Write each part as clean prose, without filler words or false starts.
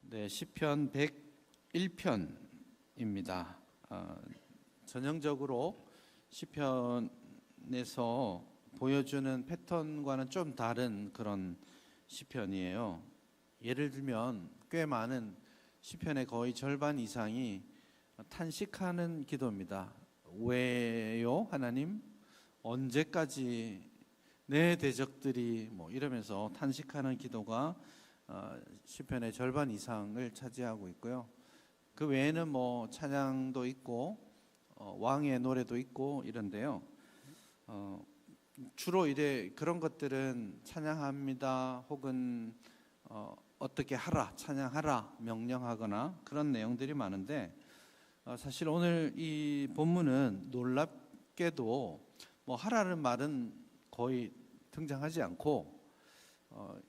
네, 시편 101편입니다. 전형적으로 시편에서 보여주는 패턴과는 좀 다른 그런 시편이에요. 예를 들면 꽤 많은 시편의 거의 절반 이상이 탄식하는 기도입니다. 왜요, 하나님? 언제까지 내 대적들이 이러면서 탄식하는 기도가 시편의 절반 이상을 차지하고 있고요. 그 외에는 찬양도 있고 왕의 노래도 있고 이런데요. 주로 그런 것들은 찬양합니다 혹은 어떻게 하라, 찬양하라 명령하거나 그런 내용들이 많은데, 사실 오늘 이 본문은 놀랍게도 하라는 말은 거의 등장하지 않고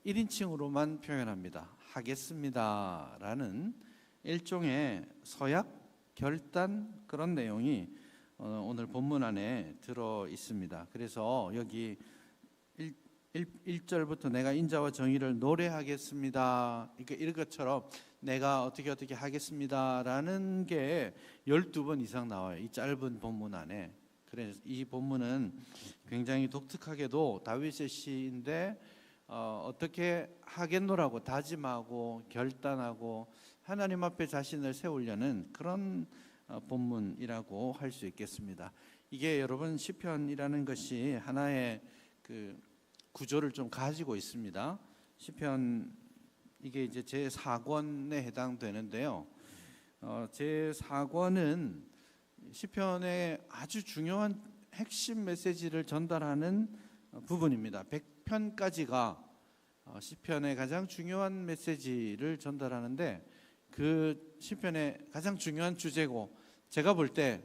1인칭으로만 표현합니다. 하겠습니다 라는 일종의 서약, 결단 그런 내용이 오늘 본문 안에 들어 있습니다. 그래서 여기 1절부터 내가 인자와 정의를 노래하겠습니다, 이런 것처럼 내가 어떻게 하겠습니다 라는 게 12번 이상 나와요, 이 짧은 본문 안에. 그래서 이 본문은 굉장히 독특하게도 다윗의 시인데 어떻게 하겠노라고 다짐하고 결단하고 하나님 앞에 자신을 세우려는 그런 본문이라고 할 수 있겠습니다. 이게 여러분 시편이라는 것이 하나의 그 구조를 좀 가지고 있습니다. 시편 이게 이제 제4권에 해당되는데요. 제4권은 시편의 아주 중요한 핵심 메시지를 전달하는 부분입니다. 100편까지가 시편의 가장 중요한 메시지를 전달하는데, 그 시편의 가장 중요한 주제고, 제가 볼 때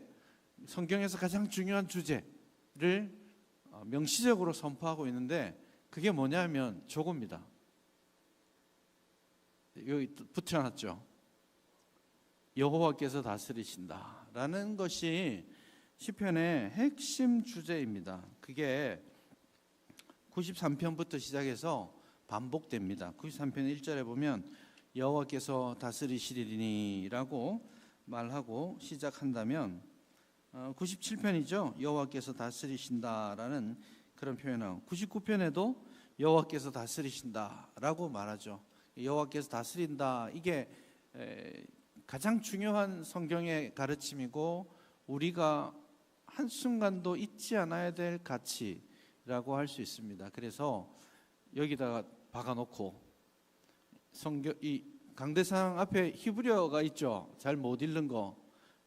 성경에서 가장 중요한 주제를 명시적으로 선포하고 있는데, 그게 뭐냐면 저겁니다. 여기 붙여놨죠. 여호와께서 다스리신다 라는 것이 시편의 핵심 주제입니다. 그게 93편부터 시작해서 반복됩니다. 93편 1절에 보면 여호와께서 다스리시리니 라고 말하고 시작한다면 97편이죠. 여호와께서 다스리신다 라는 그런 표현하고, 99편에도 여호와께서 다스리신다 라고 말하죠. 여호와께서 다스린다, 이게 가장 중요한 성경의 가르침이고 우리가 한순간도 잊지 않아야 될 가치라고 할 수 있습니다. 그래서 여기다가 박아놓고, 이 강대상 앞에 히브리어가 있죠. 잘 못 읽는 거,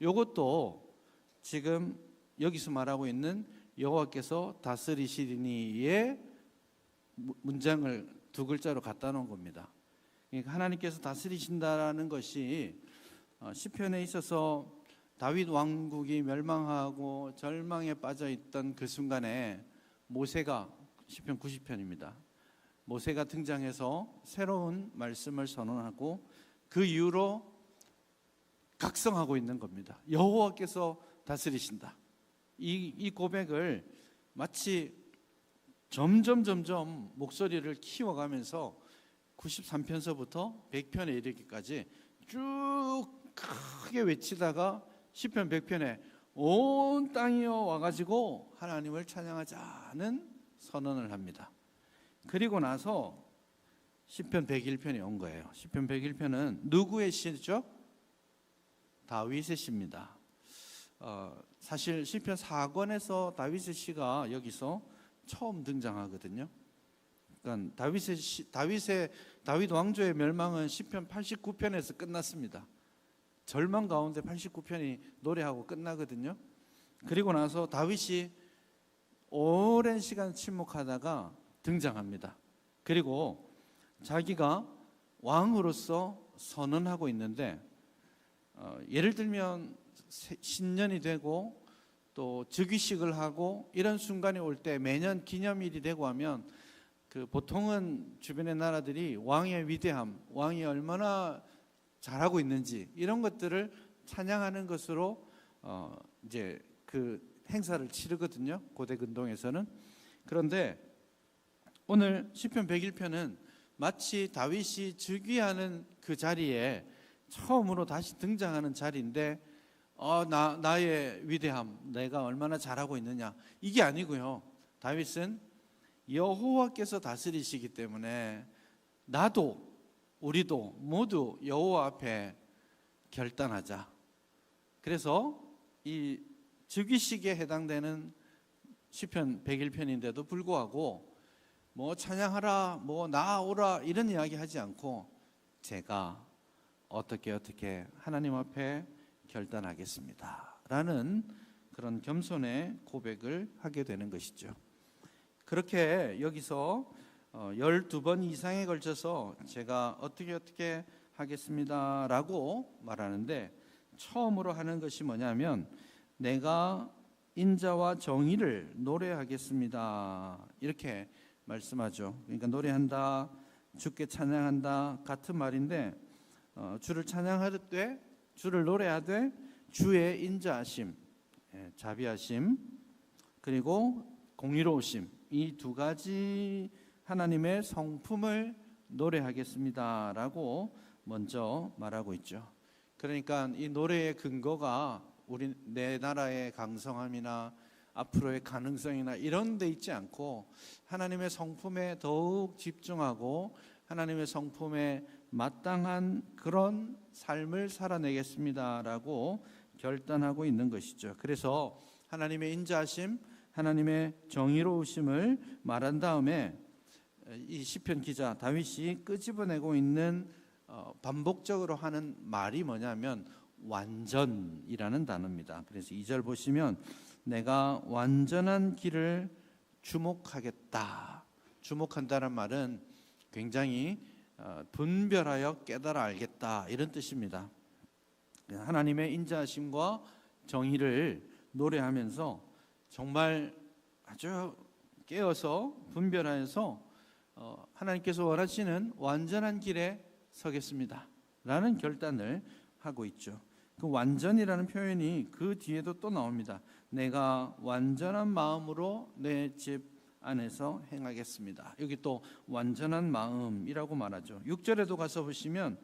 요것도 지금 여기서 말하고 있는 여호와께서 다스리시리니의 문장을 두 글자로 갖다 놓은 겁니다. 그러니까 하나님께서 다스리신다라는 것이 시편에 있어서 다윗 왕국이 멸망하고 절망에 빠져 있던 그 순간에 모세가, 시편 90편입니다. 모세가 등장해서 새로운 말씀을 선언하고 그 이후로 각성하고 있는 겁니다. 여호와께서 다스리신다. 이 고백을 마치 점점 목소리를 키워가면서 93편서부터 100편에 이르기까지 쭉 크게 외치다가 시편 100편에 온 땅이여 와가지고 하나님을 찬양하자는 선언을 합니다. 그리고 나서 시편 101편이 온 거예요. 시편 101편은 누구의 시죠? 다윗의 시입니다. 사실 시편 4권에서 다윗의 시가 여기서 처음 등장하거든요. 그러니까 다윗 왕조의 멸망은 시편 89편에서 끝났습니다. 절망 가운데 89편이 노래하고 끝나거든요. 그리고 나서 다윗이 오랜 시간 침묵하다가 등장합니다. 그리고 자기가 왕으로서 선언하고 있는데, 예를 들면 신년이 되고 또 즉위식을 하고 이런 순간이 올 때, 매년 기념일이 되고 하면 보통은 주변의 나라들이 왕의 위대함, 왕이 얼마나 잘하고 있는지 이런 것들을 찬양하는 것으로 이제 그 행사를 치르거든요, 고대 근동에서는. 그런데 오늘 시편 101편은 마치 다윗이 즉위하는 그 자리에 처음으로 다시 등장하는 자리인데 나의 위대함, 내가 얼마나 잘하고 있느냐, 이게 아니고요. 다윗은 여호와께서 다스리시기 때문에 나도 우리도 모두 여호와 앞에 결단하자. 그래서 이 즉위식에 해당되는 시편 101편인데도 불구하고 뭐 찬양하라, 뭐 나아오라 이런 이야기 하지 않고 제가 어떻게 하나님 앞에 결단하겠습니다 라는 그런 겸손의 고백을 하게 되는 것이죠. 그렇게 여기서 12번 이상에 걸쳐서 제가 어떻게 하겠습니다 라고 말하는데, 처음으로 하는 것이 뭐냐면 내가 인자와 정의를 노래하겠습니다 이렇게 말씀하죠. 그러니까 노래한다, 주께 찬양한다 같은 말인데, 주를 찬양할 때, 주를 노래하되 주의 인자하심, 자비하심, 그리고 공의로우심, 이 두 가지 하나님의 성품을 노래하겠습니다 라고 먼저 말하고 있죠. 그러니까 이 노래의 근거가 내 나라의 강성함이나 앞으로의 가능성이나 이런 데 있지 않고 하나님의 성품에 더욱 집중하고 하나님의 성품에 마땅한 그런 삶을 살아내겠습니다 라고 결단하고 있는 것이죠. 그래서 하나님의 인자하심, 하나님의 정의로우심을 말한 다음에 이 시편 기자 다윗이 끄집어내고 있는 반복적으로 하는 말이 뭐냐면 완전이라는 단어입니다. 그래서 2절 보시면 내가 완전한 길을 주목하겠다. 주목한다는 말은 굉장히 분별하여 깨달아 알겠다 이런 뜻입니다. 하나님의 인자하심과 정의를 노래하면서 정말 아주 깨어서 분별하여서 하나님께서 원하시는 완전한 길에 서겠습니다 라는 결단을 하고 있죠. 그 완전이라는 표현이 그 뒤에도 또 나옵니다. 내가 완전한 마음으로 내 집 안에서 행하겠습니다. 여기 또 완전한 마음이라고 말하죠. 6절에도 가서 보시면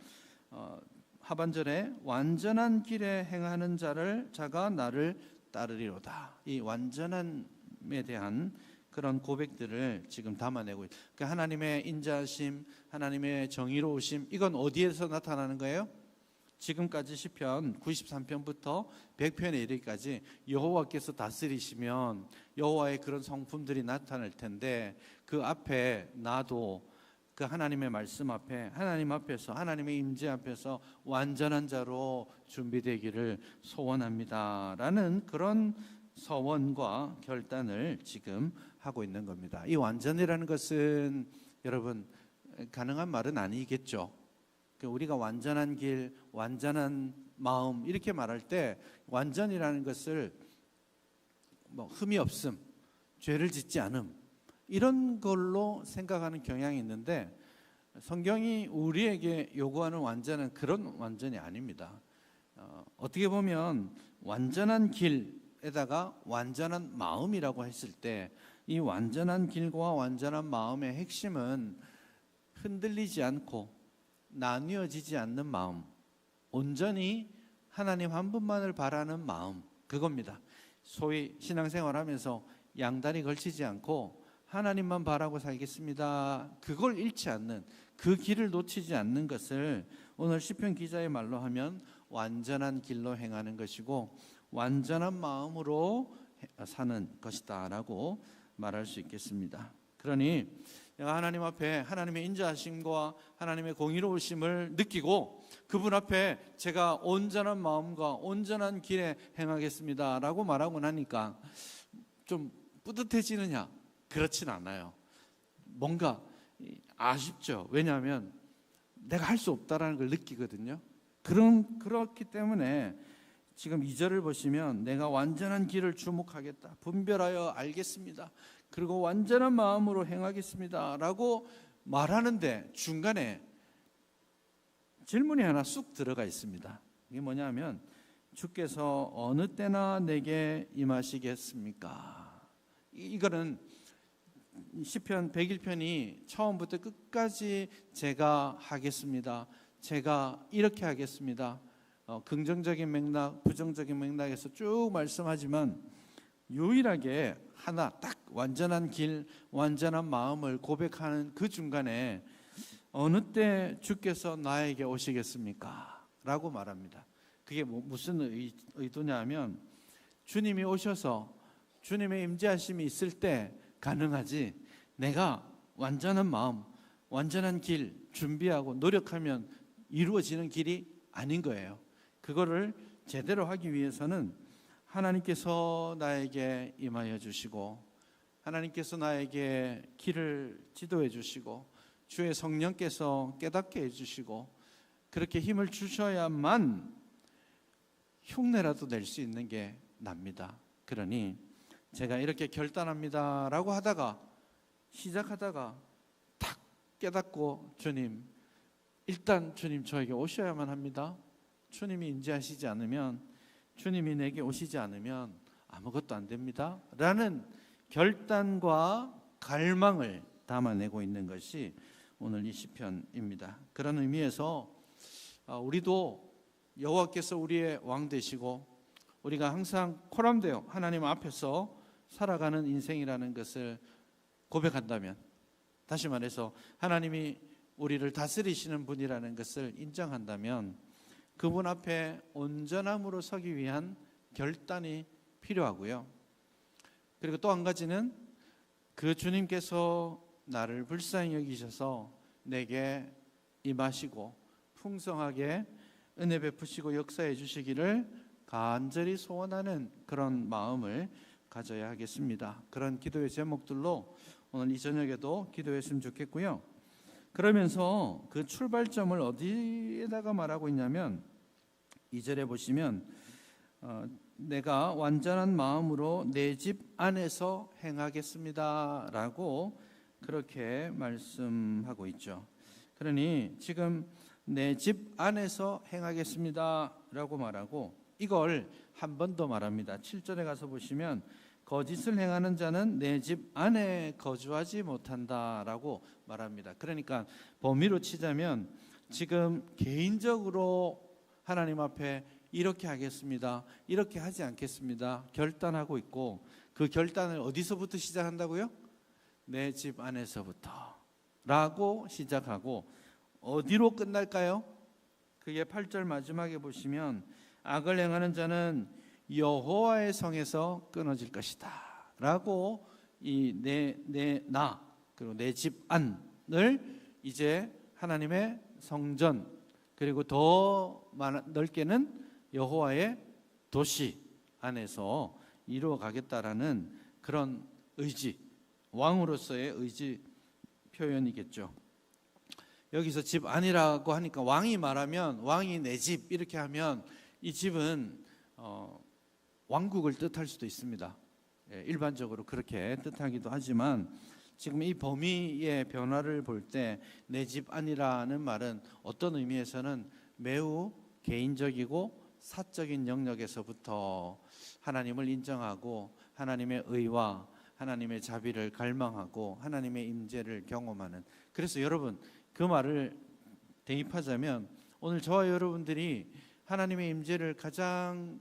하반절에 완전한 길에 행하는 자가 나를 따르리로다. 이 완전함에 대한 그런 고백들을 지금 담아내고 있어요. 그러니까 하나님의 인자하심, 하나님의 정의로우심, 이건 어디에서 나타나는 거예요? 지금까지 시편 93편부터 100편에 이르기까지 여호와께서 다스리시면 여호와의 그런 성품들이 나타날 텐데, 그 앞에 나도 그 하나님의 말씀 앞에, 하나님 앞에서, 하나님의 임재 앞에서 완전한 자로 준비되기를 소원합니다 라는 그런 서원과 결단을 지금 하고 있는 겁니다. 이 완전이라는 것은 여러분 가능한 말은 아니겠죠. 우리가 완전한 길, 완전한 마음 이렇게 말할 때 완전이라는 것을 뭐 흠이 없음, 죄를 짓지 않음 이런 걸로 생각하는 경향이 있는데, 성경이 우리에게 요구하는 완전은 그런 완전이 아닙니다. 어떻게 보면 완전한 길에다가 완전한 마음이라고 했을 때, 이 완전한 길과 완전한 마음의 핵심은 흔들리지 않고 나뉘어지지 않는 마음, 온전히 하나님 한 분만을 바라는 마음, 그겁니다. 소위 신앙생활하면서 양다리 걸치지 않고 하나님만 바라고 살겠습니다, 그걸 잃지 않는, 그 길을 놓치지 않는 것을 오늘 시편 기자의 말로 하면 완전한 길로 행하는 것이고 완전한 마음으로 사는 것이다 라고 말할 수 있겠습니다. 그러니 내가 하나님 앞에 하나님의 인자하심과 하나님의 공의로우심을 느끼고 그분 앞에 제가 온전한 마음과 온전한 길에 행하겠습니다 라고 말하고 나니까 좀 뿌듯해지느냐? 그렇진 않아요. 뭔가 아쉽죠. 왜냐하면 내가 할 수 없다라는 걸 느끼거든요. 그렇기 때문에 지금 2절을 보시면 내가 완전한 길을 주목하겠다, 분별하여 알겠습니다, 그리고 완전한 마음으로 행하겠습니다 라고 말하는데 중간에 질문이 하나 쑥 들어가 있습니다. 이게 뭐냐면 주께서 어느 때나 내게 임하시겠습니까? 이거는 시편 101편이 처음부터 끝까지 제가 하겠습니다, 제가 이렇게 하겠습니다. 긍정적인 맥락, 부정적인 맥락에서 쭉 말씀하지만 유일하게 하나 딱 완전한 길, 완전한 마음을 고백하는 그 중간에 어느 때 주께서 나에게 오시겠습니까? 라고 말합니다. 그게 무슨 의도냐면 주님이 오셔서 주님의 임재하심이 있을 때 가능하지, 내가 완전한 마음, 완전한 길 준비하고 노력하면 이루어지는 길이 아닌 거예요. 그거를 제대로 하기 위해서는 하나님께서 나에게 임하여 주시고 하나님께서 나에게 길을 지도해 주시고 주의 성령께서 깨닫게 해 주시고 그렇게 힘을 주셔야만 흉내라도 낼 수 있는 게 납니다. 그러니 제가 이렇게 결단합니다 라고 하다가 시작하다가 탁 깨닫고 주님, 일단 주님 저에게 오셔야만 합니다. 주님이 임재하시지 않으면, 주님이 내게 오시지 않으면 아무것도 안 됩니다 라는 결단과 갈망을 담아내고 있는 것이 오늘 이 시편입니다. 그런 의미에서 우리도 여호와께서 우리의 왕 되시고 우리가 항상 코람되어 하나님 앞에서 살아가는 인생이라는 것을 고백한다면, 다시 말해서 하나님이 우리를 다스리시는 분이라는 것을 인정한다면 그분 앞에 온전함으로 서기 위한 결단이 필요하고요. 그리고 또 한 가지는 그 주님께서 나를 불쌍히 여기셔서 내게 임하시고 풍성하게 은혜 베푸시고 역사해 주시기를 간절히 소원하는 그런 마음을 가져야 하겠습니다. 그런 기도의 제목들로 오늘 이 저녁에도 기도했으면 좋겠고요. 그러면서 그 출발점을 어디에다가 말하고 있냐면 2절에 보시면 내가 완전한 마음으로 내 집 안에서 행하겠습니다 라고 그렇게 말씀하고 있죠. 그러니 지금 내 집 안에서 행하겠습니다 라고 말하고 이걸 한 번 더 말합니다. 7절에 가서 보시면 거짓을 행하는 자는 내 집 안에 거주하지 못한다 라고 말합니다. 그러니까 범위로 치자면 지금 개인적으로 하나님 앞에 이렇게 하겠습니다, 이렇게 하지 않겠습니다 결단하고 있고, 그 결단을 어디서부터 시작한다고요? 내 집 안에서부터 라고 시작하고 어디로 끝날까요? 그게 8절 마지막에 보시면 악을 행하는 여호와의 성에서 끊어질 것이다 라고 이 나 그리고 내 집 안을 이제 하나님의 성전 그리고 더 넓게는 여호와의 도시 안에서 이루어 가겠다라는 그런 의지, 왕으로서의 의지 표현이겠죠. 여기서 집 안이라고 하니까 왕이 말하면 왕이 내 집 이렇게 하면 이 집은 왕국을 뜻할 수도 있습니다. 일반적으로 그렇게 뜻하기도 하지만 지금 이 범위의 변화를 볼 때 내 집 안이라는 말은 어떤 의미에서는 매우 개인적이고 사적인 영역에서부터 하나님을 인정하고 하나님의 의와 하나님의 자비를 갈망하고 하나님의 임재를 경험하는, 그래서 여러분 그 말을 대입하자면 오늘 저와 여러분들이 하나님의 임재를 가장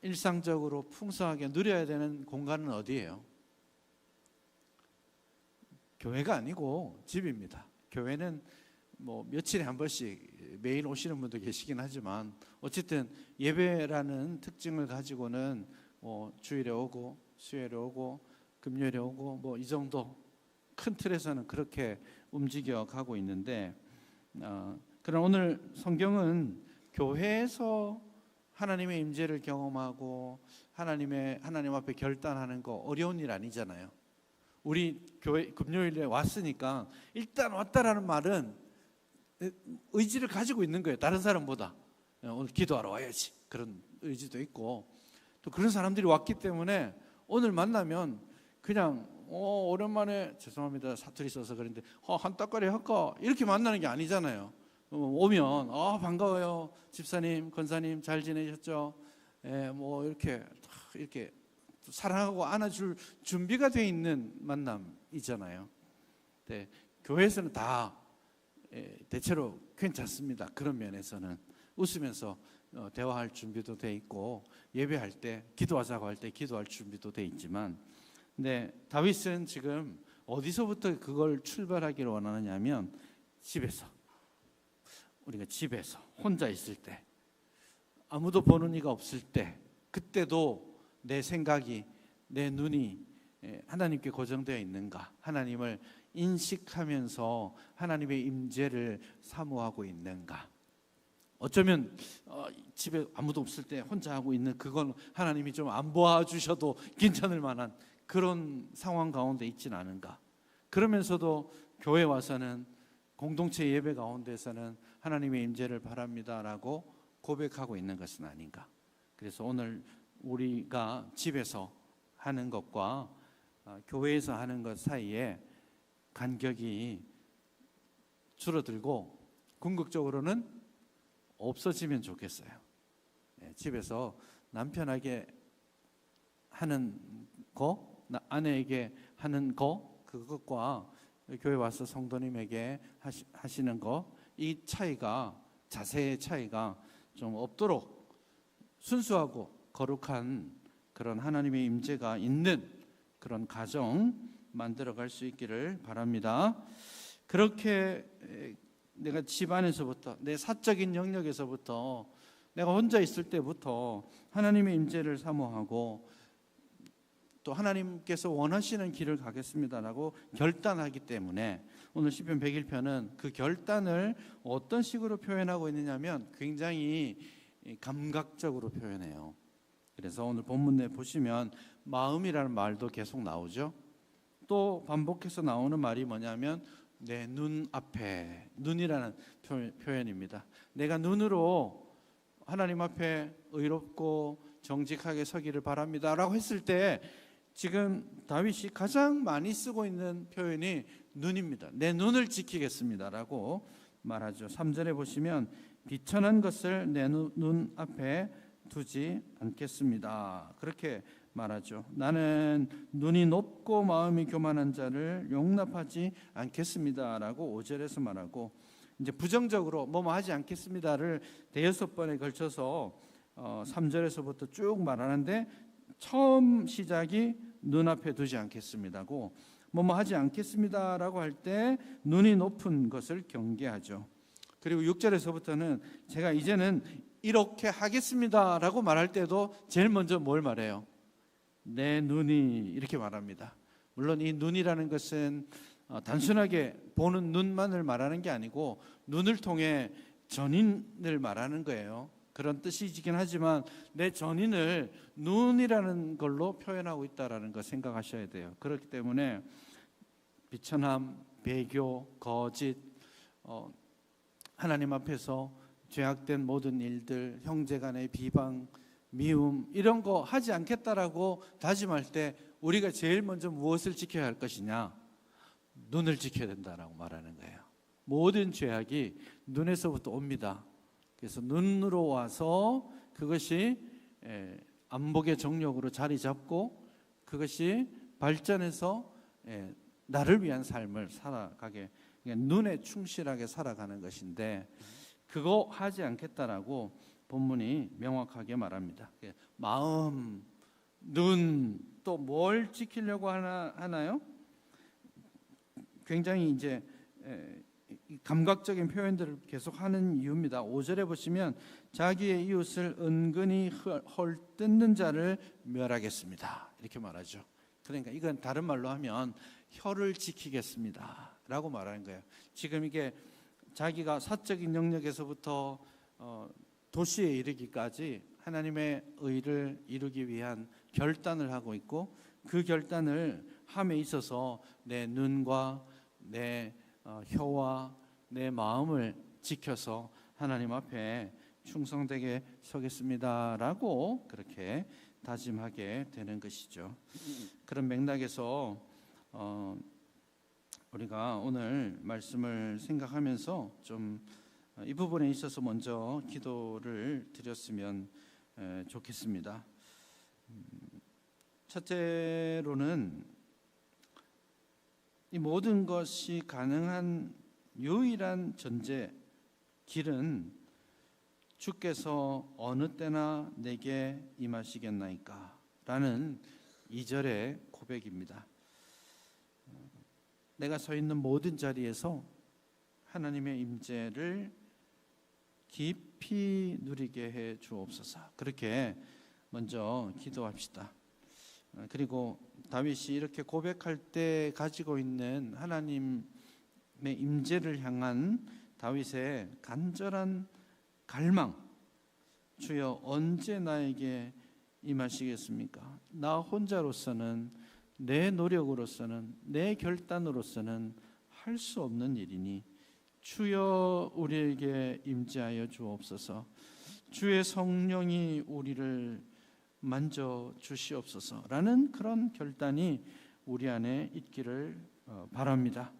일상적으로 풍성하게 누려야 되는 공간은 어디예요? 교회가 아니고 집입니다. 교회는 뭐 며칠에 한 번씩 매일 오시는 분도 계시긴 하지만 어쨌든 예배라는 특징을 가지고는 주일에 오고 수요일에 오고 금요일에 오고 뭐 이 정도 큰 틀에서는 그렇게 움직여 가고 있는데, 그럼 오늘 성경은 교회에서 하나님의 임재를 경험하고 하나님 앞에 결단하는 거 어려운 일 아니잖아요. 우리 교회 금요일에 왔으니까 일단 왔다라는 말은 의지를 가지고 있는 거예요. 다른 사람보다 오늘 기도하러 와야지 그런 의지도 있고, 또 그런 사람들이 왔기 때문에 오늘 만나면 그냥 오랜만에 죄송합니다 사투리 써서 그런데 한 따까리 할까 이렇게 만나는 게 아니잖아요. 오면 반가워요 집사님 권사님 잘 지내셨죠? 뭐 이렇게 사랑하고 안아줄 준비가 되어 있는 만남이잖아요. 네, 교회에서는 다 대체로 괜찮습니다. 그런 면에서는 웃으면서 대화할 준비도 돼 있고, 예배할 때 기도하자고 할 때 기도할 준비도 돼 있지만, 근데 다윗은 지금 어디서부터 그걸 출발하기를 원하느냐면 집에서, 우리가 집에서 혼자 있을 때, 아무도 보는 이가 없을 때, 그때도 내 생각이, 내 눈이 하나님께 고정되어 있는가, 하나님을 인식하면서 하나님의 임재를 사모하고 있는가. 어쩌면 집에 아무도 없을 때 혼자 하고 있는 그건 하나님이 좀 안 보아주셔도 괜찮을 만한 그런 상황 가운데 있지는 않은가. 그러면서도 교회 와서는, 공동체 예배 가운데서는 하나님의 임재를 바랍니다라고 고백하고 있는 것은 아닌가. 그래서 오늘 우리가 집에서 하는 것과 교회에서 하는 것 사이에 간격이 줄어들고 궁극적으로는 없어지면 좋겠어요. 집에서 남편에게 하는 거, 아내에게 하는 거, 그것과 교회 와서 성도님에게 하시는 거, 이 차이가, 자세의 차이가 좀 없도록 순수하고 거룩한 그런 하나님의 임재가 있는 그런 가정 만들어갈 수 있기를 바랍니다. 그렇게 내가 집 안에서부터, 내 사적인 영역에서부터, 내가 혼자 있을 때부터 하나님의 임재를 사모하고, 또 하나님께서 원하시는 길을 가겠습니다라고 결단하기 때문에 오늘 시편 101편은 그 결단을 어떤 식으로 표현하고 있느냐면 굉장히 감각적으로 표현해요. 그래서 오늘 본문에 보시면 마음이라는 말도 계속 나오죠. 또 반복해서 나오는 말이 뭐냐면 내 눈 앞에, 눈이라는 표현입니다. 내가 눈으로 하나님 앞에 의롭고 정직하게 서기를 바랍니다 라고 했을 때 지금 다윗이 가장 많이 쓰고 있는 표현이 눈입니다. 내 눈을 지키겠습니다 라고 말하죠. 3절에 보시면 비천한 것을 내 눈 앞에 두지 않겠습니다, 그렇게 말하죠. 나는 눈이 높고 마음이 교만한 자를 용납하지 않겠습니다 라고 5절에서 말하고, 이제 부정적으로 뭐뭐 하지 않겠습니다를 대여섯 번에 걸쳐서 3절에서부터 쭉 말하는데, 처음 시작이 눈앞에 두지 않겠습니다고, 뭐뭐 하지 않겠습니다라고 할 때 눈이 높은 것을 경계하죠. 그리고 6절에서부터는 제가 이제는 이렇게 하겠습니다라고 말할 때도 제일 먼저 뭘 말해요? 내 눈이, 이렇게 말합니다. 물론 이 눈이라는 것은 단순하게 보는 눈만을 말하는 게 아니고 눈을 통해 전인을 말하는 거예요. 그런 뜻이긴 하지만 내 전인을 눈이라는 걸로 표현하고 있다는 거 생각하셔야 돼요. 그렇기 때문에 비천함, 배교, 거짓, 하나님 앞에서 죄악된 모든 일들, 형제간의 비방, 미움, 이런 거 하지 않겠다라고 다짐할 때 우리가 제일 먼저 무엇을 지켜야 할 것이냐? 눈을 지켜야 된다라고 말하는 거예요. 모든 죄악이 눈에서부터 옵니다. 그래서 눈으로 와서 그것이 안목의 정욕으로 자리 잡고 그것이 발전해서 나를 위한 삶을 살아가게, 눈에 충실하게 살아가는 것인데, 그거 하지 않겠다라고 본문이 명확하게 말합니다. 마음, 눈, 또 뭘 지키려고 하나요? 굉장히 이제 감각적인 표현들을 계속하는 이유입니다. 5절에 보시면 자기의 이웃을 은근히 헐뜯는 자를 멸하겠습니다, 이렇게 말하죠. 그러니까 이건 다른 말로 하면 혀를 지키겠습니다 라고 말하는 거예요. 지금 이게 자기가 사적인 영역에서부터 도시에 이르기까지 하나님의 의를 이루기 위한 결단을 하고 있고, 그 결단을 함에 있어서 내 눈과 내 혀와 내 마음을 지켜서 하나님 앞에 충성되게 서겠습니다라고 그렇게 다짐하게 되는 것이죠. 그런 맥락에서 우리가 오늘 말씀을 생각하면서 좀 이 부분에 있어서 먼저 기도를 드렸으면 좋겠습니다. 첫째로는 이 모든 것이 가능한 유일한 전제 길은 주께서 어느 때나 내게 임하시겠나이까 라는 2절의 고백입니다. 내가 서 있는 모든 자리에서 하나님의 임재를 깊이 누리게 해 주옵소서. 그렇게 먼저 기도합시다. 그리고 다윗이 이렇게 고백할 때 가지고 있는 하나님의 임재를 향한 다윗의 간절한 갈망, 주여 언제 나에게 임하시겠습니까? 나 혼자로서는, 내 노력으로서는, 내 결단으로서는 할 수 없는 일이니 주여 우리에게 임재하여 주옵소서. 주의 성령이 우리를 만져 주시옵소서라는 그런 결단이 우리 안에 있기를 바랍니다.